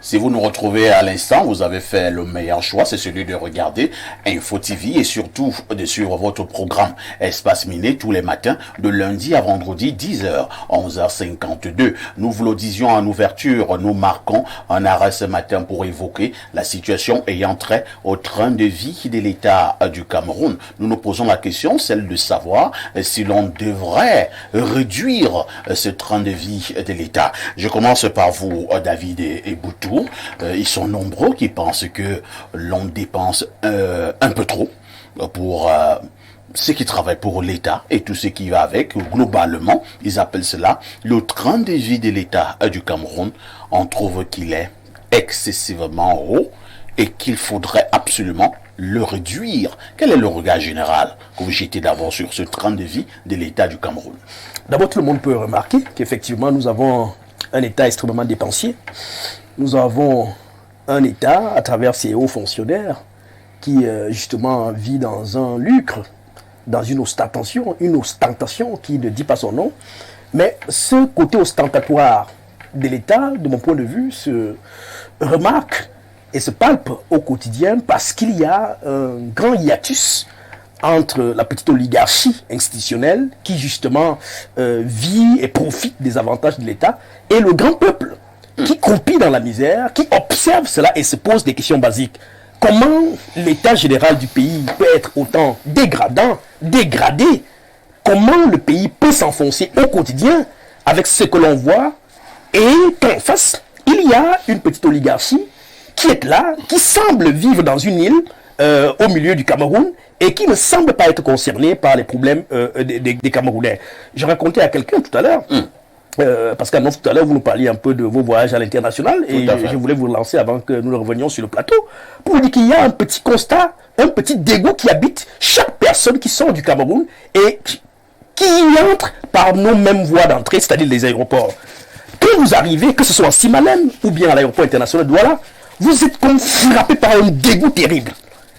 Si vous nous retrouvez à l'instant, vous avez fait le meilleur choix, c'est celui de regarder Info TV et surtout de suivre votre programme Espace Miné tous les matins de lundi à vendredi 10h, 11h52. Nous vous le disions en ouverture, nous marquons un arrêt ce matin pour évoquer la situation ayant trait au train de vie de l'État du Cameroun. Nous nous posons la question, celle de savoir si l'on devrait réduire ce train de vie de l'État. Je commence par vous, David et Boutou. Ils sont nombreux qui pensent que l'on dépense un peu trop pour ceux qui travaillent pour l'État et tout ce qui va avec. Globalement, ils appellent cela le train de vie de l'État du Cameroun. On trouve qu'il est excessivement haut et qu'il faudrait absolument le réduire. Quel est le regard général que vous jetez d'abord sur ce train de vie de l'État du Cameroun? D'abord, tout le monde peut remarquer qu'effectivement, nous avons un État extrêmement dépensier. Nous avons un État, à travers ses hauts fonctionnaires, qui justement vit dans un lucre, dans une ostentation qui ne dit pas son nom. Mais ce côté ostentatoire de l'État, de mon point de vue, se remarque et se palpe au quotidien parce qu'il y a un grand hiatus entre la petite oligarchie institutionnelle qui justement vit et profite des avantages de l'État et le grand peuple qui croupit dans la misère, qui observe cela et se pose des questions basiques. Comment l'état général du pays peut être autant dégradé? Comment le pays peut s'enfoncer au quotidien avec ce que l'on voit? Et qu'en face, il y a une petite oligarchie qui est là, qui semble vivre dans une île au milieu du Cameroun et qui ne semble pas être concernée par les problèmes des Camerounais. Je racontais à quelqu'un tout à l'heure, parce qu'à tout à l'heure, vous nous parliez un peu de vos voyages à l'international et je voulais vous lancer avant que nous revenions sur le plateau pour vous dire qu'il y a un petit constat, un petit dégoût qui habite chaque personne qui sort du Cameroun et qui y entre par nos mêmes voies d'entrée, c'est-à-dire les aéroports. Quand vous arrivez, que ce soit en Simalem ou bien à l'aéroport international de Douala, vous êtes comme frappé par un dégoût terrible.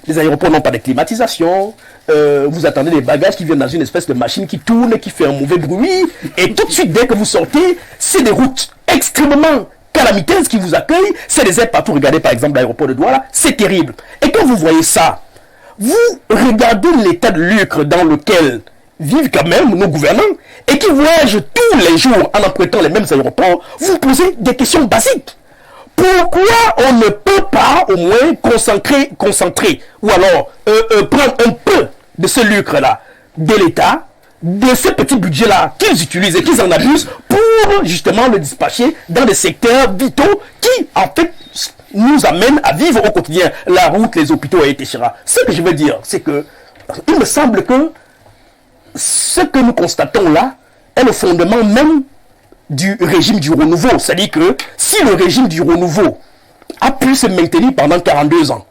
Les aéroports n'ont pas de climatisation, vous attendez des bagages qui viennent dans une espèce de machine qui tourne, qui fait un mauvais bruit, et tout de suite, dès que vous sortez, c'est des routes extrêmement calamiteuses qui vous accueillent, c'est des aides partout. Regardez par exemple l'aéroport de Douala, c'est terrible. Et quand vous voyez ça, vous regardez l'état de lucre dans lequel vivent quand même nos gouvernants, et qui voyagent tous les jours en empruntant les mêmes aéroports, vous posez des questions basiques. Pourquoi on ne peut pas au moins concentrer ou alors prendre un peu de ce lucre-là de l'État, de ce petit budget-là qu'ils utilisent et qu'ils en abusent pour justement le dispatcher dans des secteurs vitaux qui en fait nous amènent à vivre au quotidien. La route, les hôpitaux, etc. Ce que je veux dire, c'est que il me semble que ce que nous constatons là est le fondement même du régime du renouveau. C'est-à-dire que si le régime du renouveau a pu se maintenir pendant 42 ans,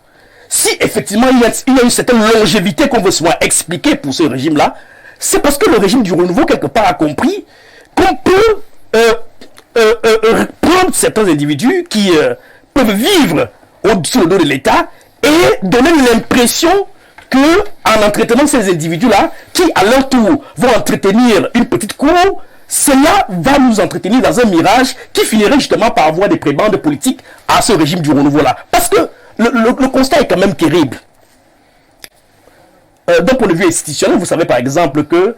si effectivement il y a une certaine longévité qu'on veut souvent expliquer pour ce régime-là, c'est parce que le régime du renouveau, quelque part, a compris qu'on peut prendre certains individus qui peuvent vivre au-dessus du dos de l'État et donner l'impression que, en entretenant ces individus-là, qui à leur tour vont entretenir une petite cour, cela va nous entretenir dans un mirage qui finirait justement par avoir des prébendes politiques à ce régime du renouveau-là. Parce que le constat est quand même terrible. D'un point de vue institutionnel, vous savez par exemple que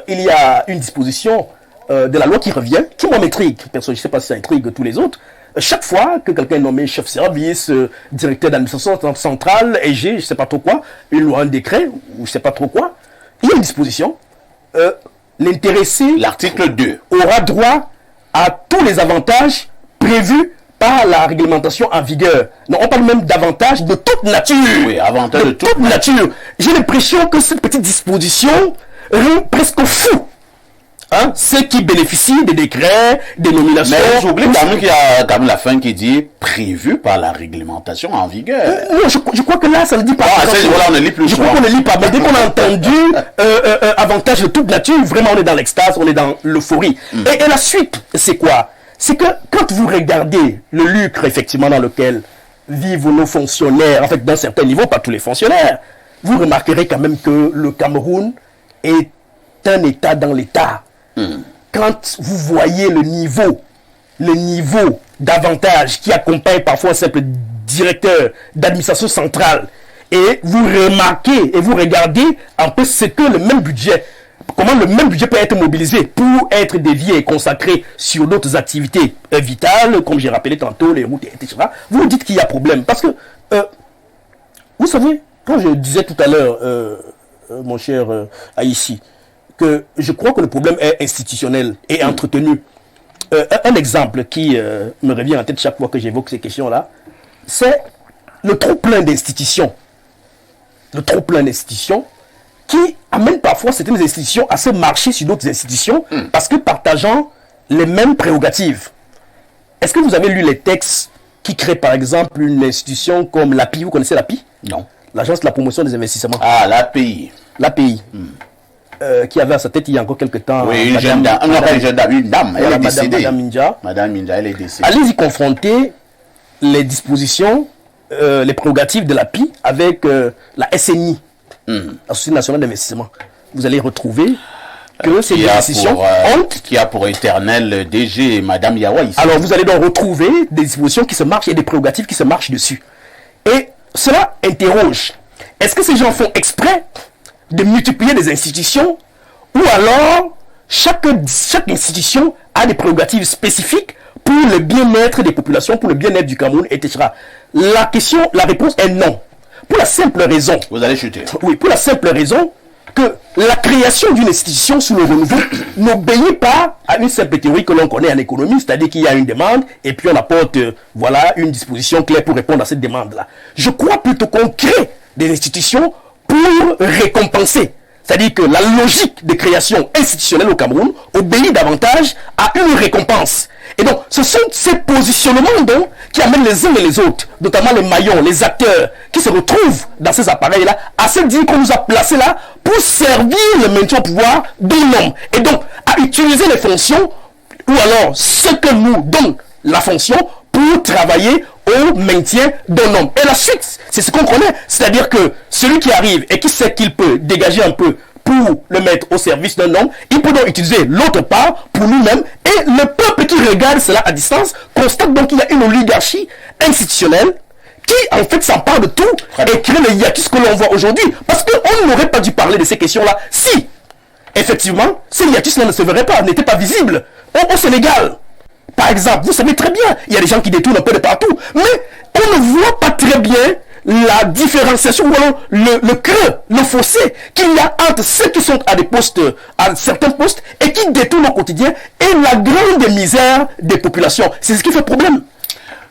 il y a une disposition de la loi qui revient, qui m'intrigue. Personne, je ne sais pas si ça intrigue tous les autres. Chaque fois que quelqu'un est nommé chef service, directeur d'administration centrale, EG, je ne sais pas trop quoi, une loi, un décret, ou je ne sais pas trop quoi, il y a une disposition. L'intéressé, l'article 2, aura droit à tous les avantages prévus par la réglementation en vigueur. Non, on parle même d'avantages de toute nature. Oui, avantages de toute nature. J'ai l'impression que cette petite disposition rend presque fou ceux qui bénéficient des décrets, des nominations. Mais j'oublie quand même qu'il y a quand même la fin qui dit prévu par la réglementation en vigueur. Non, je crois que là, ça ne dit pas. Voilà, on ne lit plus. Je crois qu'on ne lit pas. Mais dès qu'on a entendu avantage de toute nature, vraiment, on est dans l'extase, on est dans l'euphorie. Et la suite, c'est quoi? C'est que quand vous regardez le lucre, effectivement, dans lequel vivent nos fonctionnaires, en fait, d'un certain niveau, pas tous les fonctionnaires, vous remarquerez quand même que le Cameroun est un État dans l'État. Quand vous voyez le niveau le niveau d'avantage qui accompagne parfois un simple directeur d'administration centrale, et vous remarquez et vous regardez un peu ce que le même budget, comment le même budget peut être mobilisé pour être dévié et consacré sur d'autres activités vitales, comme j'ai rappelé tantôt, les routes, etc. Vous dites qu'il y a problème. Parce que, vous savez, quand je disais tout à l'heure, mon cher Aïssi, que je crois que le problème est institutionnel et entretenu. Un exemple qui me revient en tête chaque fois que j'évoque ces questions-là, c'est le trop-plein d'institutions. Le trop-plein d'institutions qui amène parfois certaines institutions à se marcher sur d'autres institutions parce que partageant les mêmes prérogatives. Est-ce que vous avez lu les textes qui créent par exemple une institution comme l'API? Vous connaissez l'API? Non. L'Agence de la promotion des investissements. Ah, l'API. L'API. Qui avait à sa tête il y a encore quelques temps. Oui, une jeune dame, elle est décédée. Madame Minja, elle est décédée. Allez-y confronter les dispositions, les prérogatives de l'API avec la SNI, la Société nationale d'investissement. Vous allez retrouver que ces dispositions qui a pour éternel DG Madame Yawa ici. Alors vous allez donc retrouver des dispositions qui se marchent et des prérogatives qui se marchent dessus. Et cela interroge. Est-ce que ces gens font exprès de multiplier des institutions, ou alors chaque institution a des prérogatives spécifiques pour le bien-être des populations, pour le bien-être du Cameroun, etc. La réponse est non. Pour la simple raison... Vous allez chuter. Oui, pour la simple raison que la création d'une institution sous le renouveau n'obéit pas à une simple théorie que l'on connaît en économie, c'est-à-dire qu'il y a une demande et puis on apporte voilà, une disposition claire pour répondre à cette demande-là. Je crois plutôt qu'on crée des institutions pour récompenser. C'est-à-dire que la logique de création institutionnelle au Cameroun obéit davantage à une récompense. Et donc, ce sont ces positionnements donc, qui amènent les uns et les autres, notamment les maillons, les acteurs, qui se retrouvent dans ces appareils-là, à se dire qu'on nous a placés là pour servir le maintien au pouvoir d'un homme. Et donc, à utiliser les fonctions, ou alors ce que nous donne la fonction, pour travailler au maintien d'un homme. Et la suite, c'est ce qu'on connaît. C'est-à-dire que celui qui arrive et qui sait qu'il peut dégager un peu pour le mettre au service d'un homme, il peut donc utiliser l'autre part pour lui-même. Et le peuple qui regarde cela à distance constate donc qu'il y a une oligarchie institutionnelle qui en fait s'empare de tout et crée le hiatus que l'on voit aujourd'hui. Parce qu'on n'aurait pas dû parler de ces questions-là si, effectivement, ces hiatus-là ne se verraient pas, n'étaient pas visibles au Sénégal. Par exemple, vous savez très bien, il y a des gens qui détournent un peu de partout, mais on ne voit pas très bien la différenciation, ou alors le creux, le fossé qu'il y a entre ceux qui sont à des postes, à certains postes, et qui détournent au quotidien, et la grande misère des populations. C'est ce qui fait problème.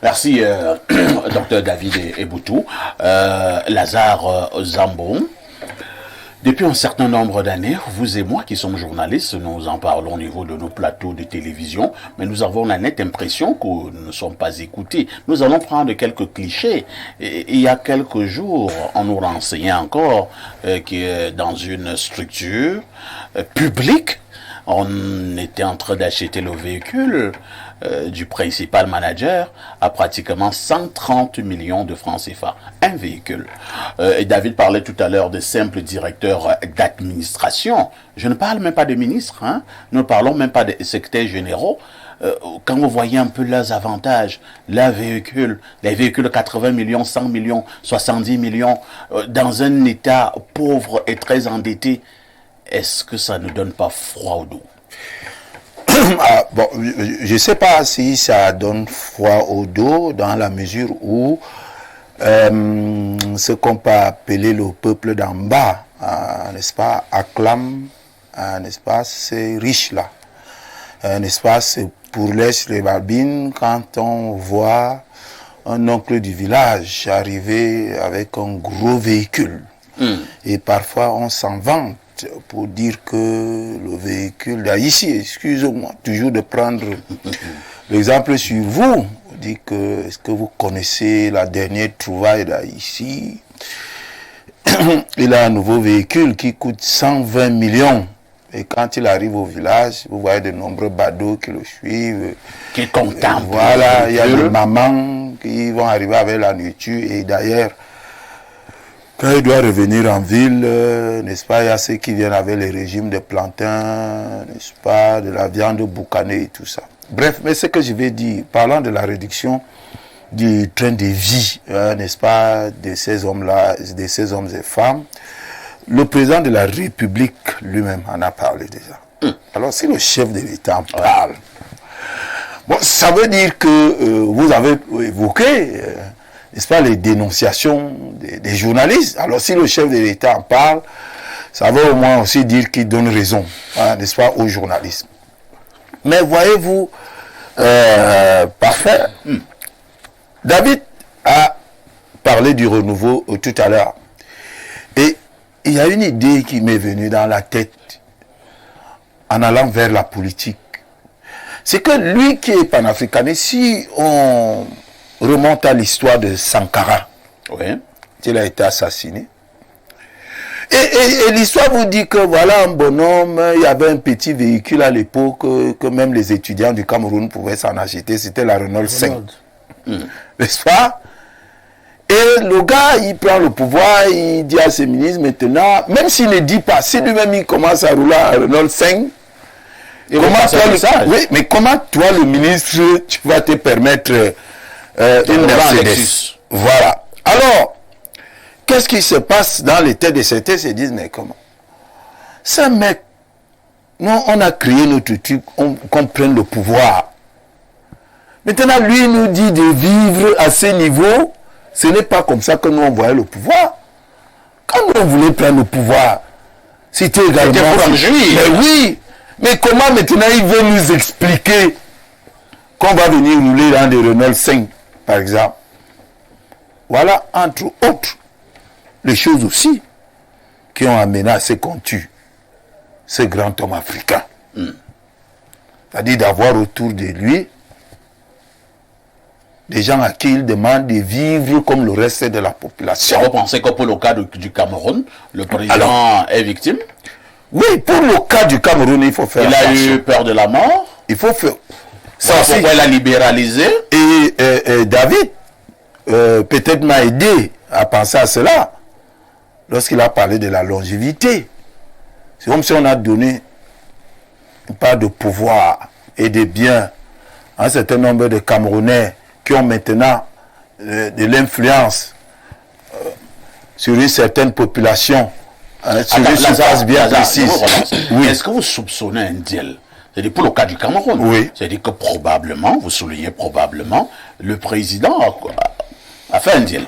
Merci, Dr David Eboutou. Lazare Zambon. Depuis un certain nombre d'années, vous et moi qui sommes journalistes, nous en parlons au niveau de nos plateaux de télévision, mais nous avons la nette impression que nous ne sommes pas écoutés. Nous allons prendre quelques clichés. Et, il y a quelques jours, on nous renseignait encore que dans une structure publique, on était en train d'acheter le véhicule du principal manager à pratiquement 130 millions de francs CFA. Un véhicule. Et David parlait tout à l'heure de simples directeurs d'administration. Je ne parle même pas de ministres, hein. Nous ne parlons même pas de secrétaires généraux. Quand vous voyez un peu leurs avantages, les véhicules 80 millions, 100 millions, 70 millions, dans un état pauvre et très endetté, est-ce que ça ne donne pas froid au dos? Ah, bon, je ne sais pas si ça donne froid au dos dans la mesure où ce qu'on peut appeler le peuple d'en bas, n'est-ce pas, acclame, n'est-ce pas, ces riches-là. N'est-ce pas, c'est pour les barbines quand on voit un oncle du village arriver avec un gros véhicule. Et parfois on s'en vante pour dire que le véhicule d'ici, excusez-moi, toujours de prendre l'exemple sur vous, dit que est-ce que vous connaissez la dernière trouvaille d'ici? Il a un nouveau véhicule qui coûte 120 millions. Et quand il arrive au village, vous voyez de nombreux badauds qui le suivent. Qui contemplent. Voilà, il y a des mamans qui vont arriver avec la nourriture. Et d'ailleurs, quand il doit revenir en ville, n'est-ce pas, il y a ceux qui viennent avec les régimes de plantain, n'est-ce pas, de la viande boucanée et tout ça. Bref, mais ce que je vais dire, parlant de la réduction du train de vie, n'est-ce pas, de ces hommes-là, de ces hommes et femmes, le président de la République lui-même en a parlé déjà. Alors, si le chef de l'État en parle, bon, ça veut dire que vous avez évoqué, n'est-ce pas, les dénonciations des journalistes. Alors, si le chef de l'État en parle, ça veut au moins aussi dire qu'il donne raison, hein, n'est-ce pas, aux journalistes. Mais voyez-vous, parfait. David a parlé du renouveau tout à l'heure. Et il y a une idée qui m'est venue dans la tête en allant vers la politique. C'est que lui qui est panafricaniste, si on remonte à l'histoire de Sankara, Oui. il a été assassiné. Et l'histoire vous dit que voilà un bonhomme, il y avait un petit véhicule à l'époque que même les étudiants du Cameroun pouvaient s'en acheter, c'était la Renault 5. N'est-ce pas? Et le gars, il prend le pouvoir, il dit à ses ministres maintenant, même s'il ne dit pas, si lui-même il commence à rouler à Renault 5, oui, mais comment toi, le ministre, tu vas te permettre une Mercedes? Voilà. Alors, qu'est-ce qui se passe dans les têtes de certains? Ils se disent, mais comment? Ça, mec, non, on a créé notre truc, qu'on prenne le pouvoir. Maintenant, lui, il nous dit de vivre à ce niveau. Ce n'est pas comme ça que nous, on voyait le pouvoir. Quand nous, on voulait prendre le pouvoir, c'était également... Mais oui, mais comment maintenant il veut nous expliquer qu'on va venir rouler dans des Renault 5, par exemple? Voilà, entre autres, les choses aussi qui ont amené à ce qu'on tue ce grand homme africain. C'est-à-dire d'avoir autour de lui des gens à qui il demande de vivre comme le reste de la population. Vous pensez que pour le cas du Cameroun, le président est victime? Oui, pour le cas du Cameroun, il faut faire attention. Il a eu peur de la mort? Il faut faire... Ça, pourquoi il a libéralisé? Et David, peut-être m'a aidé à penser à cela lorsqu'il a parlé de la longévité. C'est comme si on a donné une part de pouvoir et de biens à un certain nombre de Camerounais qui ont maintenant de l'influence sur une certaine population, sur une surface bien précise. Oui. Est-ce que vous soupçonnez un deal? C'est-à-dire pour le cas du Cameroun. Oui. C'est-à-dire que probablement, vous soulignez probablement, le président a fait un deal.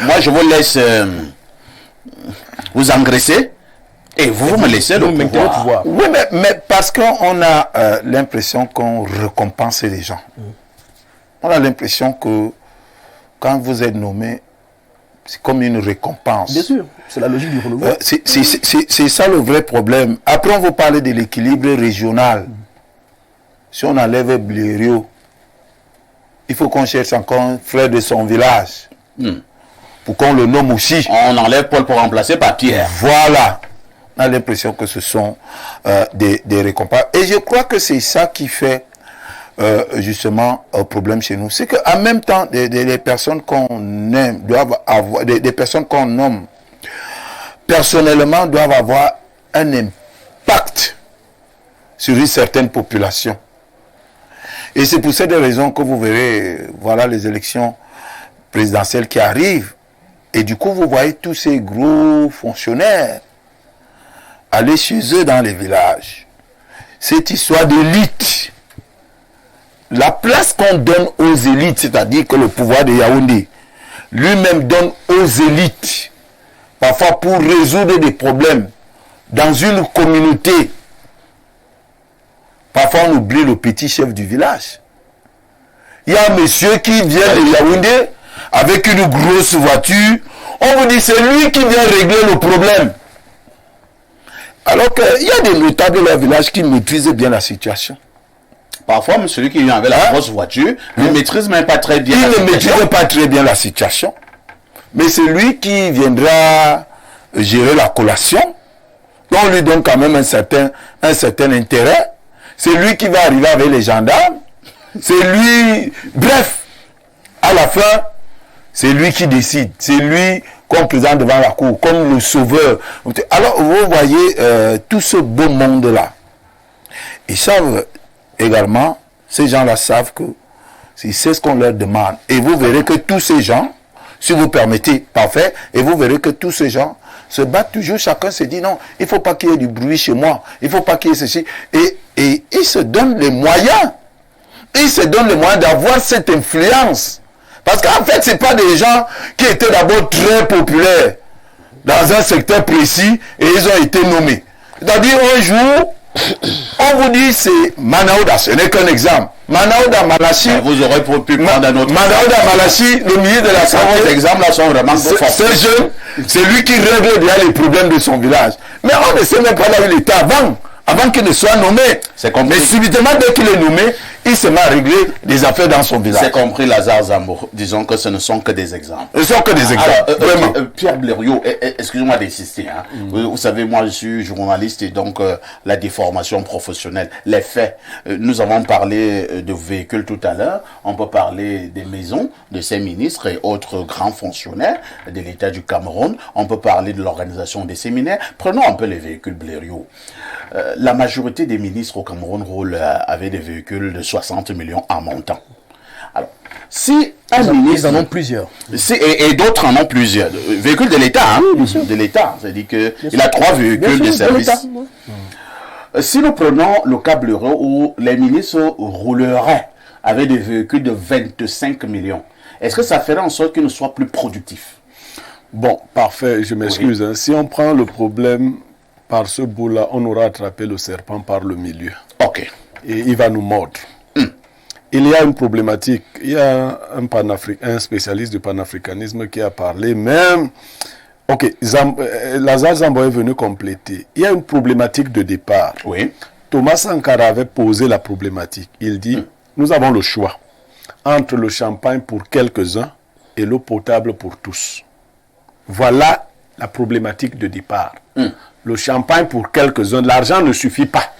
Moi, je vous laisse vous engraisser et vous me laissez le pouvoir. Oui, mais parce qu'on a l'impression qu'on récompense les gens. On a l'impression que quand vous êtes nommé, c'est comme une récompense. Bien sûr, c'est la logique du renouveau. C'est ça le vrai problème. Après, on va parler de l'équilibre régional. Si on enlève Blériot, il faut qu'on cherche encore un frère de son village. Pour qu'on le nomme aussi. On enlève Paul pour remplacer par Pierre. Voilà. On a l'impression que ce sont des récompenses. Et je crois que c'est ça qui fait justement un problème chez nous. C'est qu'en même temps, les personnes qu'on aime doivent avoir, des personnes qu'on nomme personnellement doivent avoir un impact sur une certaine population. Et c'est pour cette raison que vous verrez, voilà les élections présidentielles qui arrivent. Et du coup, vous voyez tous ces gros fonctionnaires aller chez eux dans les villages. Cette histoire d'élite, la place qu'on donne aux élites, c'est-à-dire que le pouvoir de Yaoundé lui-même donne aux élites, parfois pour résoudre des problèmes dans une communauté. Parfois on oublie le petit chef du village. Il y a un monsieur qui vient de Yaoundé avec une grosse voiture. On vous dit c'est lui qui vient régler le problème. Alors qu'il y a des notables de leur village qui maîtrisent bien la situation. Parfois, celui qui vient avec la grosse voiture ne maîtrise même pas très bien la situation. Il ne maîtrise pas très bien la situation. Mais c'est lui qui viendra gérer la collation. Donc on lui donne quand même un certain intérêt. C'est lui qui va arriver avec les gendarmes. C'est lui... Bref, à la fin, c'est lui qui décide. C'est lui qu'on présente devant la cour, comme le sauveur. Alors, vous voyez tout ce beau monde-là. Ils savent également Ces gens-là savent que c'est ce qu'on leur demande. Et vous verrez que tous ces gens, si vous permettez, parfait, et vous verrez que tous ces gens se battent toujours, chacun se dit non, il ne faut pas qu'il y ait du bruit chez moi, il ne faut pas qu'il y ait ceci. Et ils se donnent les moyens. Ils se donnent les moyens d'avoir cette influence. Parce qu'en fait, ce n'est pas des gens qui étaient d'abord très populaires dans un secteur précis et ils ont été nommés. C'est-à-dire, un jour, on vous dit c'est Manaouda, ce n'est qu'un exemple. Manaouda Malachi. Vous aurez pu prendre un autre. Manaouda Malachi, le ministre de la Santé. Ces exemples-là sont vraiment forts. Ce jeune, c'est lui qui règle déjà les problèmes de son village. Mais on ne sait même pas là où il était avant qu'il ne soit nommé. Mais subitement, dès qu'il est nommé, il se met à régler des affaires dans son village. C'est compris, Lazare Zambo. Disons que ce ne sont que des exemples. Ce ne sont que des exemples. Vraiment. Pierre Blériot, excusez-moi d'insister. Hein. Vous savez, moi, je suis journaliste et donc la déformation professionnelle, les faits. Nous avons parlé de véhicules tout à l'heure. On peut parler des maisons de ces ministres et autres grands fonctionnaires de l'État du Cameroun. On peut parler de l'organisation des séminaires. Prenons un peu les véhicules Blériot. La majorité des ministres au Cameroun avaient des véhicules de 60 millions en montant. Alors, si un ministre... Ils en ont plusieurs. Et d'autres en ont plusieurs. Véhicules de l'État, hein, de l'État. C'est-à-dire qu'il a 3 véhicules de service. Si nous prenons le cas Blériot où les ministres rouleraient avec des véhicules de 25 millions, est-ce que ça ferait en sorte qu'ils ne soient plus productifs? Bon, parfait, je m'excuse. Hein. Si on prend le problème par ce bout-là, on aura attrapé le serpent par le milieu. Ok. Et il va nous mordre. Il y a une problématique. Il y a un spécialiste du panafricanisme qui a parlé, même... Ok, Lazare Zambo est venu compléter. Il y a une problématique de départ. Oui. Thomas Sankara avait posé la problématique. Il dit, nous avons le choix entre le champagne pour quelques-uns et l'eau potable pour tous. Voilà la problématique de départ. Le champagne pour quelques-uns, l'argent ne suffit pas.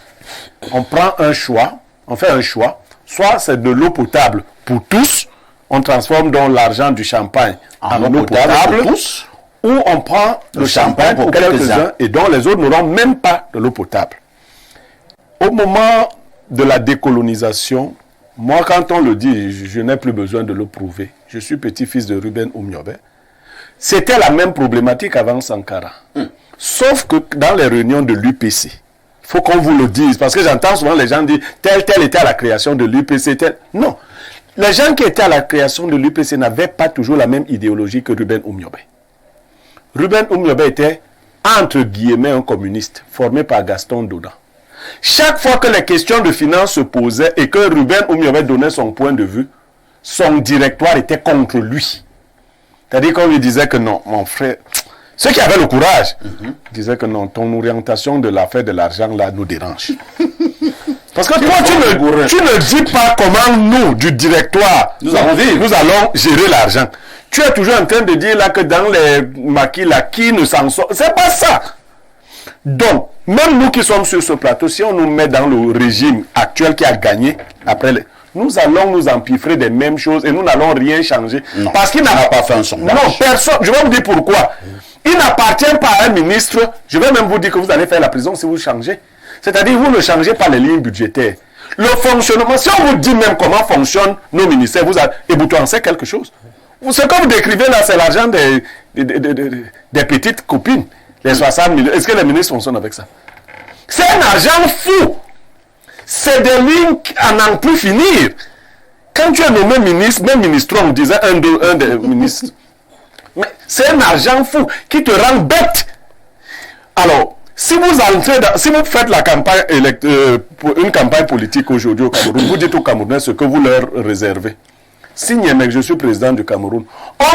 On prend un choix, on fait un choix, soit c'est de l'eau potable pour tous, on transforme donc l'argent du champagne en eau potable pour tous, ou on prend le champagne pour quelques-uns et donc les autres n'auront même pas de l'eau potable. Au moment de la décolonisation, moi quand on le dit, je n'ai plus besoin de le prouver. Je suis petit-fils de Ruben Oumiobe. C'était la même problématique avant Sankara. Sauf que dans les réunions de l'UPC, il faut qu'on vous le dise, parce que j'entends souvent les gens dire tel était à la création de l'UPC, tel. Non. Les gens qui étaient à la création de l'UPC n'avaient pas toujours la même idéologie que Ruben Oumiobe. Ruben Oumiobe était, entre guillemets, un communiste, formé par Gaston Douda. Chaque fois que les questions de finances se posaient et que Ruben Oumiobe donnait son point de vue, son directoire était contre lui. C'est-à-dire qu'on lui disait que non, mon frère... Ceux qui avaient le courage disaient que non, ton orientation de l'affaire de l'argent là nous dérange. Parce que toi, tu ne dis pas comment nous, du directoire, nous allons gérer l'argent. Tu es toujours en train de dire là que dans les maquis là, qui ne s'en sort. C'est pas ça. Donc, même nous qui sommes sur ce plateau, si on nous met dans le régime actuel qui a gagné, après nous allons nous empiffrer des mêmes choses et nous n'allons rien changer. Non, parce qu'il n'a pas fait un sondage. Non, personne. Je vais vous dire pourquoi. Il n'appartient pas à un ministre. Je vais même vous dire que vous allez faire la prison si vous changez. C'est-à-dire vous ne changez pas les lignes budgétaires. Le fonctionnement, si on vous dit même comment fonctionnent nos ministères, et vous en savez quelque chose. Ce que vous décrivez là, c'est l'argent des petites copines. Les 60 millions. Est-ce que les ministres fonctionnent avec ça? C'est un argent fou. C'est des lignes à n'en plus finir. Quand tu es nommé ministre, même ministre, on disait un des ministres. Mais c'est un argent fou qui te rend bête. Alors, si vous faites la campagne une campagne politique aujourd'hui au Cameroun, vous dites aux Camerounais ce que vous leur réservez. Si Niamey, je suis président du Cameroun,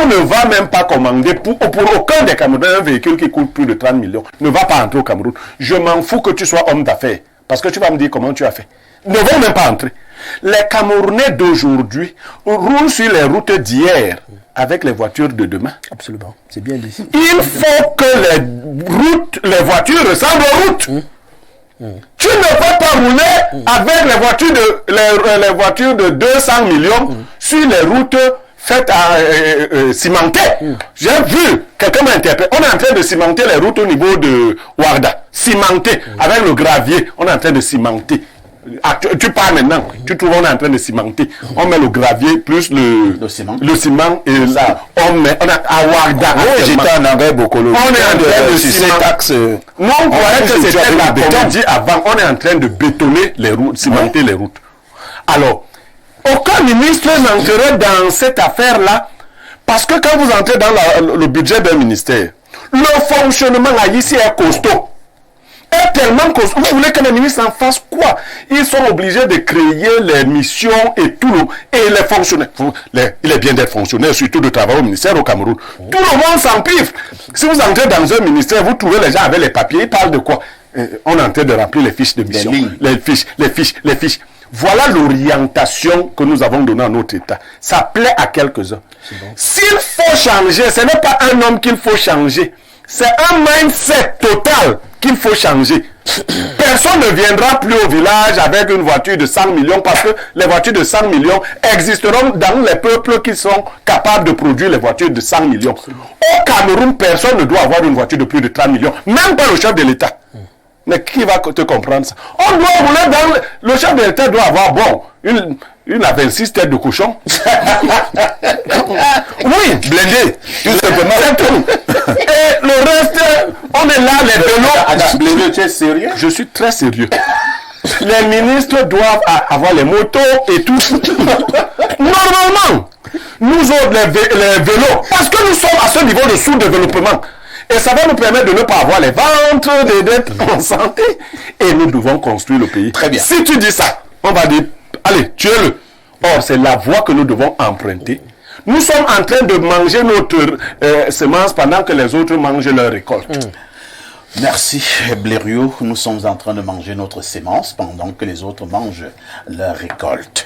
on ne va même pas commander pour aucun des Camerounais un véhicule qui coûte plus de 30 millions. Ne va pas entrer au Cameroun. Je m'en fous que tu sois homme d'affaires. Parce que tu vas me dire comment tu as fait. Ne vont même pas entrer. Les Camerounais d'aujourd'hui roulent sur les routes d'hier avec les voitures de demain. Absolument. C'est bien dit. Il faut que les voitures ressemblent aux routes. Tu ne vas pas rouler avec les voitures de 200 millions sur les routes faites à cimenter. J'ai vu, quelqu'un m'a interpellé, on est en train de cimenter les routes au niveau de Ouarda. Cimenter, avec le gravier, on est en train de cimenter. Tu pars maintenant, tu trouves on est en train de cimenter. On met le gravier plus le ciment et là, on a à Ouargla. J'étais en engrais Bokolo. On est en train de cimenter. Non, on croyait que c'était là, comme on dit avant, on est en train de bétonner les routes, cimenter les routes. Alors, aucun ministre n'entrerait dans cette affaire-là, parce que quand vous entrez dans le budget d'un ministère, le fonctionnement ici est costaud. Est tellement costaud. Vous voulez que les ministres en fassent quoi? Ils sont obligés de créer les missions et tout. Et les fonctionnaires, il est bien d'être fonctionnaire, surtout de travailler au ministère au Cameroun. Tout le monde s'empivre. Si vous entrez dans un ministère, vous trouvez les gens avec les papiers, ils parlent de quoi? On est en train de remplir les fiches de mission. Les fiches. Voilà l'orientation que nous avons donnée à notre État. Ça plaît à quelques-uns. Bon. S'il faut changer, ce n'est pas un homme qu'il faut changer. C'est un mindset total qu'il faut changer. Personne ne viendra plus au village avec une voiture de 100 millions parce que les voitures de 100 millions existeront dans les peuples qui sont capables de produire les voitures de 100 millions. Au Cameroun, personne ne doit avoir une voiture de plus de 30 millions. Même pas le chef de l'État. Mais qui va te comprendre ça? On doit rouler dans... Le chef de l'État doit avoir, une à 26 têtes de cochon. Oui, blindé. Tout simplement. C'est tout. Et le reste, on est là, les vélos. Blindé, tu es sérieux? Je suis très sérieux. Les ministres doivent avoir les motos et tout. Normalement, nous autres, les vélos, parce que nous sommes à ce niveau de sous-développement. Et ça va nous permettre de ne pas avoir les ventres, d'être en santé. Et nous devons construire le pays. Très bien. Si tu dis ça, on va dire, allez, tuez-le. Or, c'est la voie que nous devons emprunter. Nous sommes en train de manger notre semence pendant que les autres mangent leur récolte. Merci Blériot. Nous sommes en train de manger notre sémence pendant que les autres mangent leur récolte.